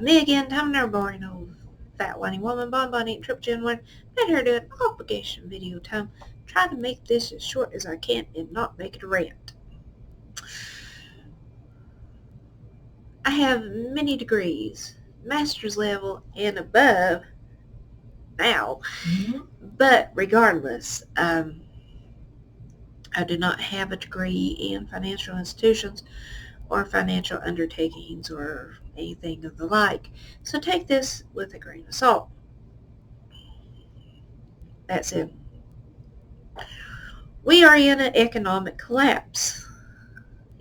Me again, time never boring old fat whiny woman, bonbon eating triple gen one. Made her do an obligation video time. Trying to make this as short as I can and not make it a rant. I have many degrees, master's level and above now, but regardless, I do not have a degree in financial institutions or financial undertakings or anything of the like. So take this with a grain of salt. That's it. We are in an economic collapse.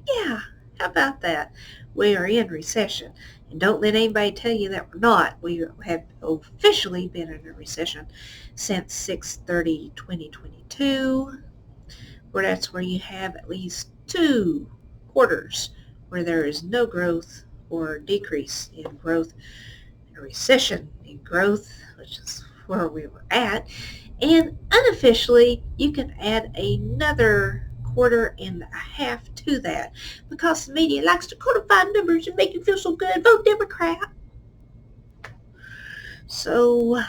Yeah, how about that? We are in recession. And don't let anybody tell you that we're not. We have officially been in a recession since 6/30/2022, where that's where you have at least 2 quarters where there is no growth or decrease in growth, a recession in growth, which is where we were at. And unofficially, you can add another quarter and a half to that because the media likes to codify numbers and make you feel so good. Vote Democrat. So,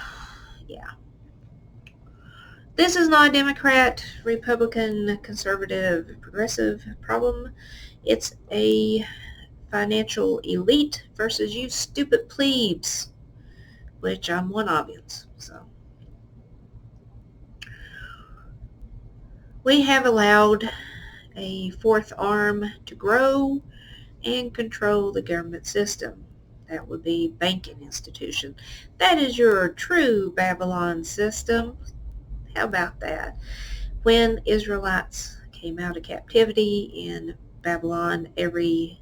yeah. This is not a Democrat, Republican, conservative, progressive problem. It's a financial elite versus you stupid plebes, which I'm one of you. So, we have allowed a fourth arm to grow and control the government system. That would be banking institution. That is your true Babylon system. How about that? When Israelites came out of captivity in Babylon, every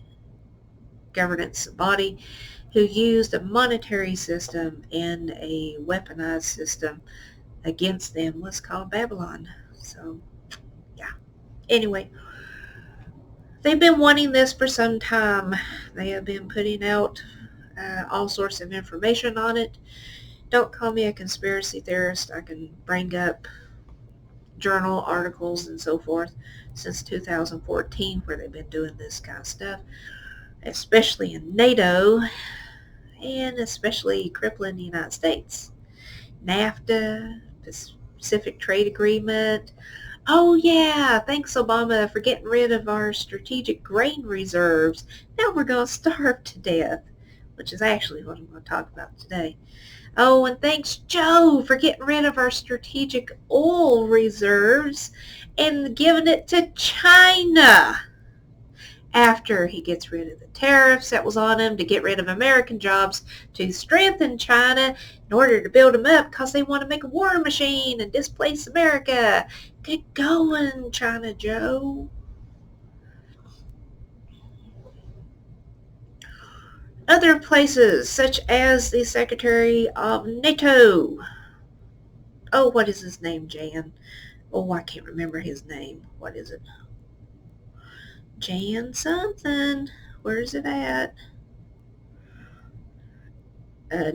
governance body who used a monetary system and a weaponized system against them was called Babylon. So, yeah. Anyway, they've been wanting this for some time. They have been putting out all sorts of information on it. Don't call me a conspiracy theorist. I can bring up journal articles and so forth since 2014 where they've been doing this kind of stuff, especially in NATO and especially crippling the United States. NAFTA, Pacific Trade Agreement. Oh yeah, thanks Obama for getting rid of our strategic grain reserves. Now we're going to starve to death, which is actually what I'm going to talk about today. Oh, and thanks Joe for getting rid of our strategic oil reserves and giving it to China after he gets rid of the tariffs that was on him to get rid of American jobs to strengthen China in order to build them up because they want to make a war machine and displace America. Get going, China Joe. Other places, such as the Secretary of NATO. Oh, what is his name, Jan? Oh, I can't remember his name. What is it? Jan something. Where is it at?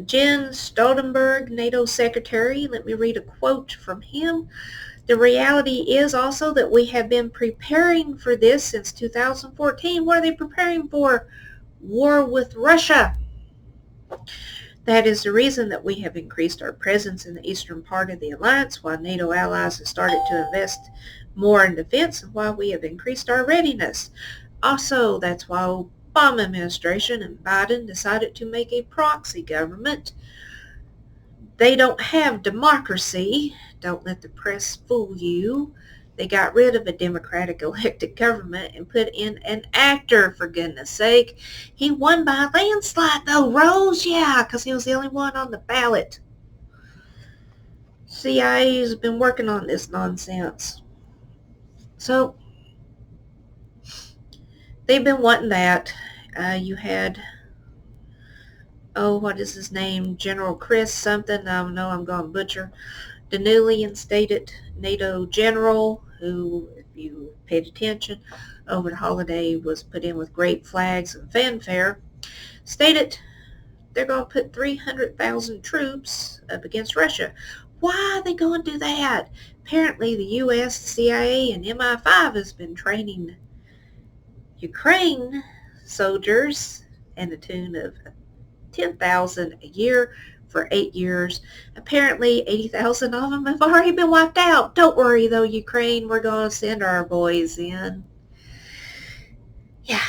Jens Stoltenberg, NATO Secretary. Let me read a quote from him. The reality is also that we have been preparing for this since 2014. What are they preparing for? War with Russia. That is the reason that we have increased our presence in the eastern part of the alliance, while NATO allies have started to invest more in defense, and why we have increased our readiness. Also, that's why Obama administration and Biden decided to make a proxy government. They don't have democracy. Don't let the press fool you. They got rid of a Democratic elected government and put in an actor, for goodness sake. He won by a landslide, though, Rose. Yeah, because he was the only one on the ballot. CIA's been working on this nonsense. So, they've been wanting that. You had, what is his name? General Chris something. I know I'm going to butcher. The newly instated NATO general, who, if you paid attention, over the holiday was put in with great flags and fanfare, stated they're going to put 300,000 troops up against Russia. Why are they going to do that? Apparently the U.S., CIA, and MI5 has been training Ukraine soldiers in the tune of 10,000 a year for 8 years. Apparently 80,000 of them have already been wiped out. Don't worry though, Ukraine, we're going to send our boys in. Yeah.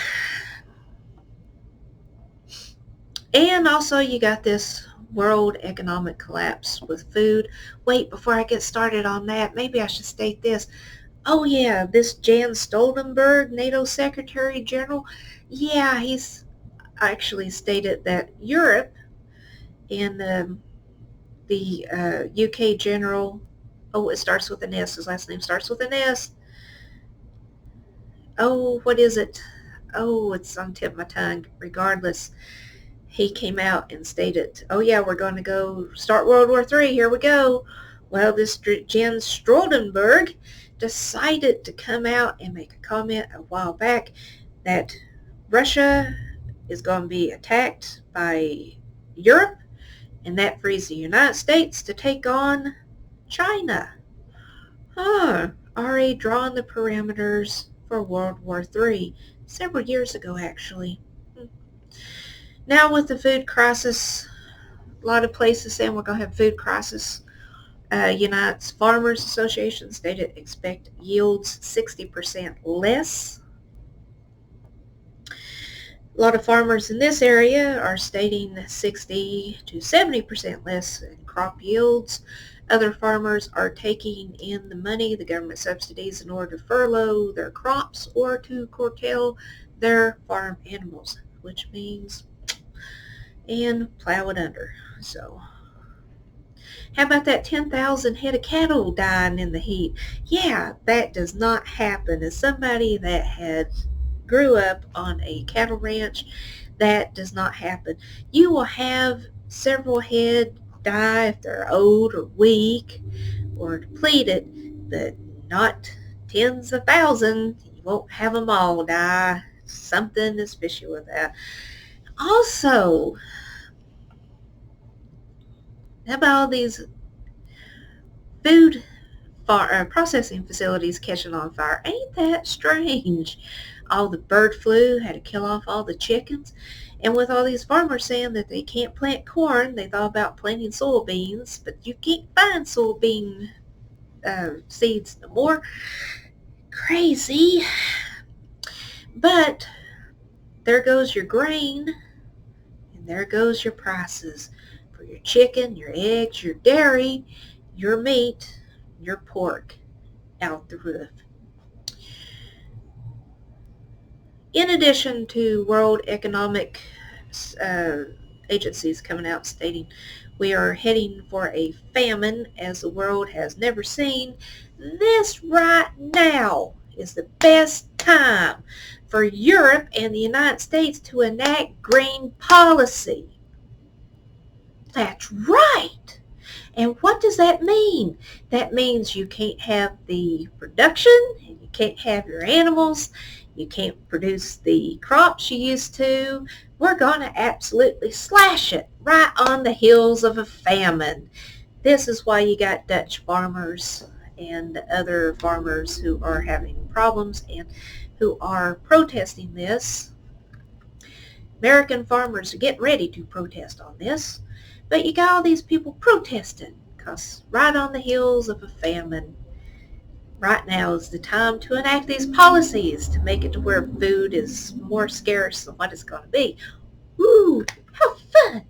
And also you got this world economic collapse with food. Wait, before I get started on that, maybe I should state this. Oh yeah, this Jens Stoltenberg, NATO Secretary General, yeah, he's actually stated that Europe and the UK General, oh, it starts with an S, his last name starts with an S. Oh, what is it? Oh, it's on the tip of my tongue. Regardless, he came out and stated, oh yeah, we're going to go start World War III, here we go. Well, this Jens Stoltenberg decided to come out and make a comment a while back that Russia is going to be attacked by Europe, and that frees the United States to take on China. Already drawing the parameters for World War III several years ago, actually. Now with the food crisis, a lot of places saying we're going to have food crisis. United Farmers Association stated expect yields 60% less. A lot of farmers in this area are stating 60 to 70% less in crop yields. Other farmers are taking in the money, the government subsidies, in order to furlough their crops or to curtail their farm animals, which means and plow it under. So how about that 10,000 head of cattle dying in the heat? Yeah, that does not happen. As somebody that had grew up on a cattle ranch, that does not happen. You will have several head die if they're old or weak or depleted, but not tens of thousands. You won't have them all die. Something is fishy with that. Also, how about all these food processing facilities catching on fire? Ain't that strange? All the bird flu had to kill off all the chickens. And with all these farmers saying that they can't plant corn, they thought about planting soybeans, but you can't find soybean seeds no more. Crazy. But there goes your grain, and there goes your prices for your chicken, your eggs, your dairy, your meat, your pork out the roof. In addition to World Economic agencies coming out stating we are heading for a famine as the world has never seen, this right now is the best time for Europe and the United States to enact green policy. That's right. And what does that mean? That means you can't have the production, and you can't have your animals, you can't produce the crops you used to. We're going to absolutely slash it right on the heels of a famine. This is why you got Dutch farmers and other farmers who are having problems and who are protesting this. American farmers are getting ready to protest on this. But you got all these people protesting because right on the heels of a famine, right now is the time to enact these policies to make it to where food is more scarce than what it's going to be. Woo! How fun!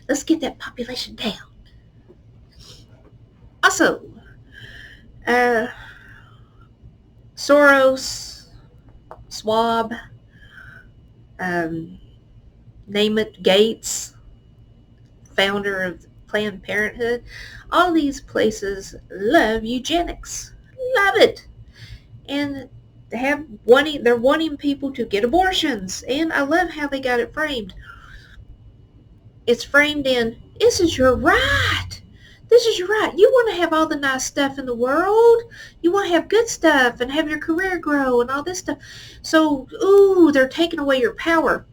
Let's get that population down. Also, Soros, Schwab, name it, Gates, founder of Planned Parenthood, all these places love eugenics. Love it. And they're wanting people to get abortions. And I love how they got it framed. It's framed in, this is your right. This is your right. You want to have all the nice stuff in the world. You want to have good stuff and have your career grow and all this stuff. So, they're taking away your power.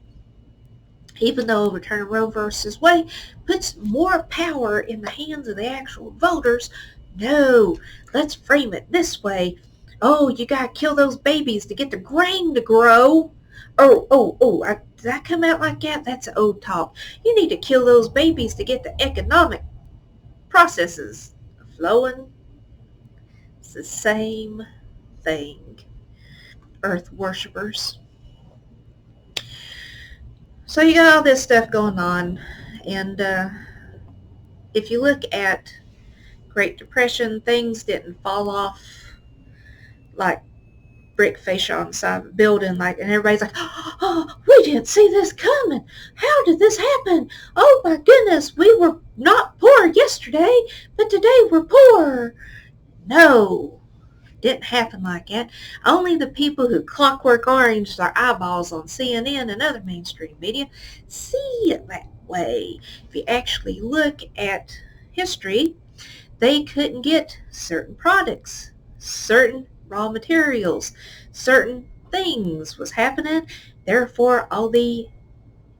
Even though overturning Roe versus Wade puts more power in the hands of the actual voters, no, let's frame it this way. Oh, you got to kill those babies to get the grain to grow. Did that come out like that? That's old talk. You need to kill those babies to get the economic processes flowing. It's the same thing, Earth worshippers. So you got all this stuff going on, and if you look at Great Depression, things didn't fall off like brick fascia on the side of a building, like, and everybody's like, oh, we didn't see this coming. How did this happen? Oh my goodness, we were not poor yesterday, but today we're poor. No, didn't happen like that. Only the people who clockwork orange their eyeballs on CNN and other mainstream media see it that way. If you actually look at history, they couldn't get certain products, certain raw materials, certain things was happening. Therefore, all the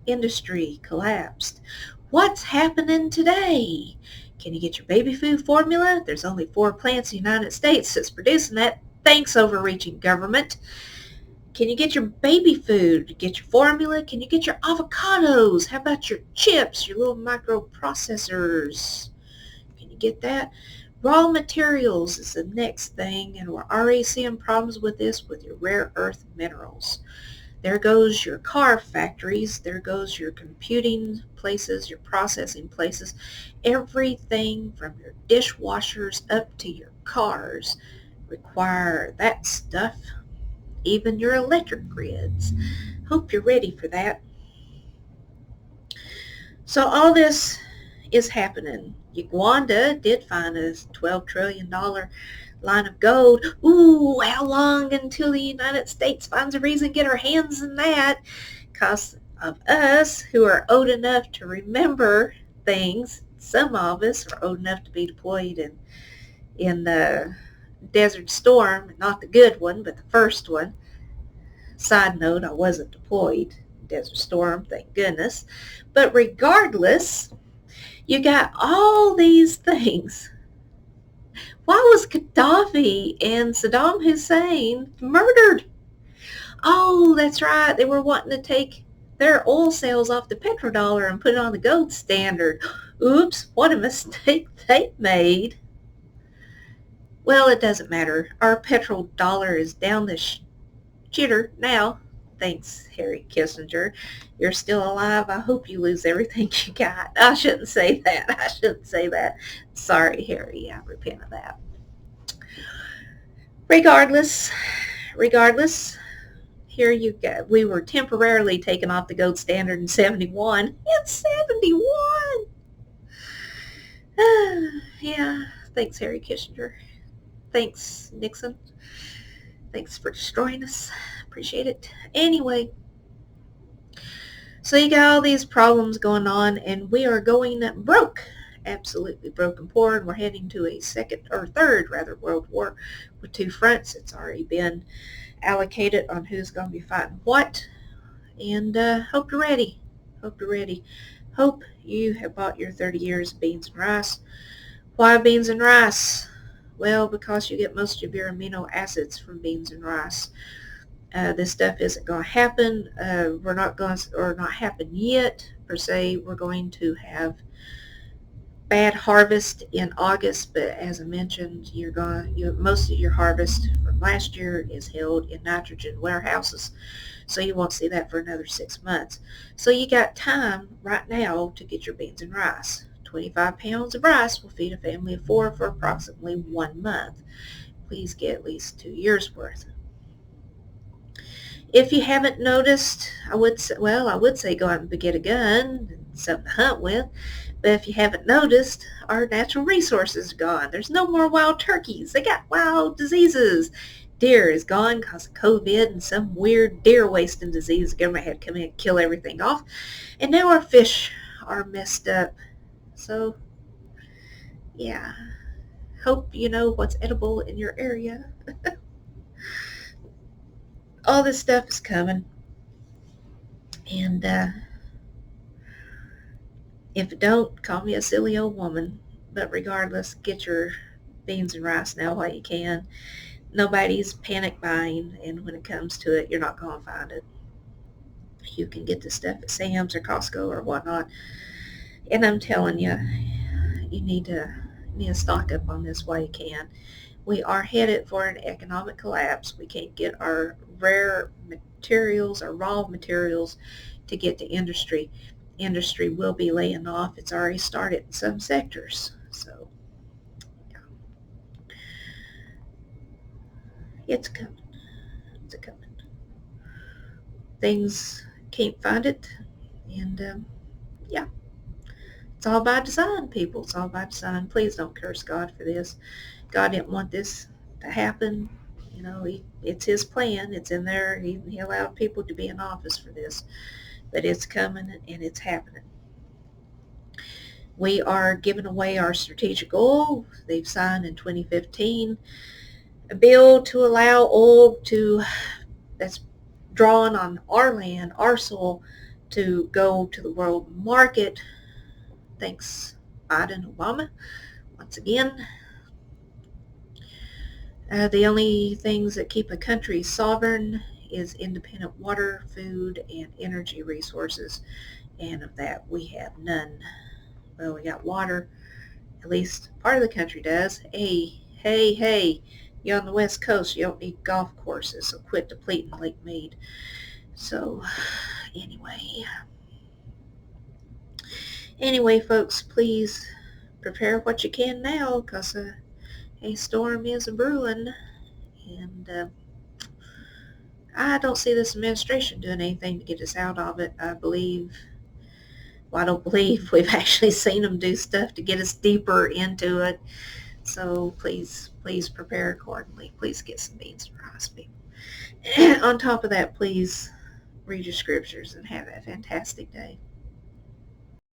industry collapsed. What's happening today? Can you get your baby food formula? There's only 4 plants in the United States that's producing that. Thanks, overreaching government. Can you get your baby food? Get your formula? Can you get your avocados? How about your chips, your little microprocessors? Can you get that? Raw materials is the next thing, and we're already seeing problems with this with your rare earth minerals. There goes your car factories, there goes your computing places, your processing places. Everything from your dishwashers up to your cars require that stuff, even your electric grids. Hope you're ready for that. So all this is happening. Uganda did find a $12 trillion line of gold. Ooh, how long until the United States finds a reason to get our hands in that? Because of us who are old enough to remember things. Some of us are old enough to be deployed in the Desert Storm, not the good one, but the first one. Side note, I wasn't deployed in Desert Storm, thank goodness. But regardless, you got all these things. Why was Gaddafi and Saddam Hussein murdered? Oh, that's right. They were wanting to take their oil sales off the petrodollar and put it on the gold standard. Oops, what a mistake they made. Well, it doesn't matter. Our petrodollar is down the shitter now. Thanks, Harry Kissinger. You're still alive. I hope you lose everything you got. I shouldn't say that. I shouldn't say that. Sorry, Harry. I repent of that. Regardless, here you go. We were temporarily taken off the gold standard in 71. It's 71! Yeah, thanks, Harry Kissinger. Thanks, Nixon. Thanks for destroying us. Appreciate it. Anyway, so you got all these problems going on, and we are going broke. Absolutely broke and poor, and we're heading to a third world war with 2 fronts. It's already been allocated on who's going to be fighting what, and hope you're ready. Hope you have bought your 30 years of beans and rice. Why beans and rice? Well, because you get most of your amino acids from beans and rice. This stuff isn't going to happen. We're not going to, or not happen yet, per se. We're going to have bad harvest in August, but as I mentioned, most of your harvest from last year is held in nitrogen warehouses, so you won't see that for another 6 months. So you got time right now to get your beans and rice. 25 pounds of rice will feed a family of 4 for approximately 1 month. Please get at least 2 years worth. If you haven't noticed, I would say go out and get a gun and something to hunt with. But if you haven't noticed, our natural resources are gone. There's no more wild turkeys. They got wild diseases. Deer is gone because of COVID and some weird deer wasting disease. The government had to come in and kill everything off. And now our fish are messed up. So, yeah. Hope you know what's edible in your area. All this stuff is coming. And if it don't, call me a silly old woman. But regardless, get your beans and rice now while you can. Nobody's panic buying, and when it comes to it, you're not going to find it. You can get this stuff at Sam's or Costco or whatnot. And I'm telling you, you need to stock up on this while you can. We are headed for an economic collapse. We can't get our rare materials, our raw materials, to get to industry. Industry will be laying off. It's already started in some sectors. So yeah, it's coming. It's coming. Things can't find it. And yeah, it's all by design, people. It's all by design. Please don't curse God for this. God didn't want this to happen. It's his plan. It's in there. He allowed people to be in office for this. But it's coming and it's happening. We are giving away our strategic oil. They've signed in 2015 a bill to allow oil that's drawn on our land, our soil, to go to the world market. Thanks, Biden, Obama, once again. The only things that keep a country sovereign is independent water, food, and energy resources. And of that, we have none. Well, we got water. At least part of the country does. Hey, you're on the West Coast. You don't need golf courses, so quit depleting Lake Mead. So, anyway. Anyway, folks, please prepare what you can now, because a storm is brewing. And I don't see this administration doing anything to get us out of it. I don't believe we've actually seen them do stuff to get us deeper into it. So please prepare accordingly. Please get some beans and rice, people. On top of that, please read your scriptures and have a fantastic day.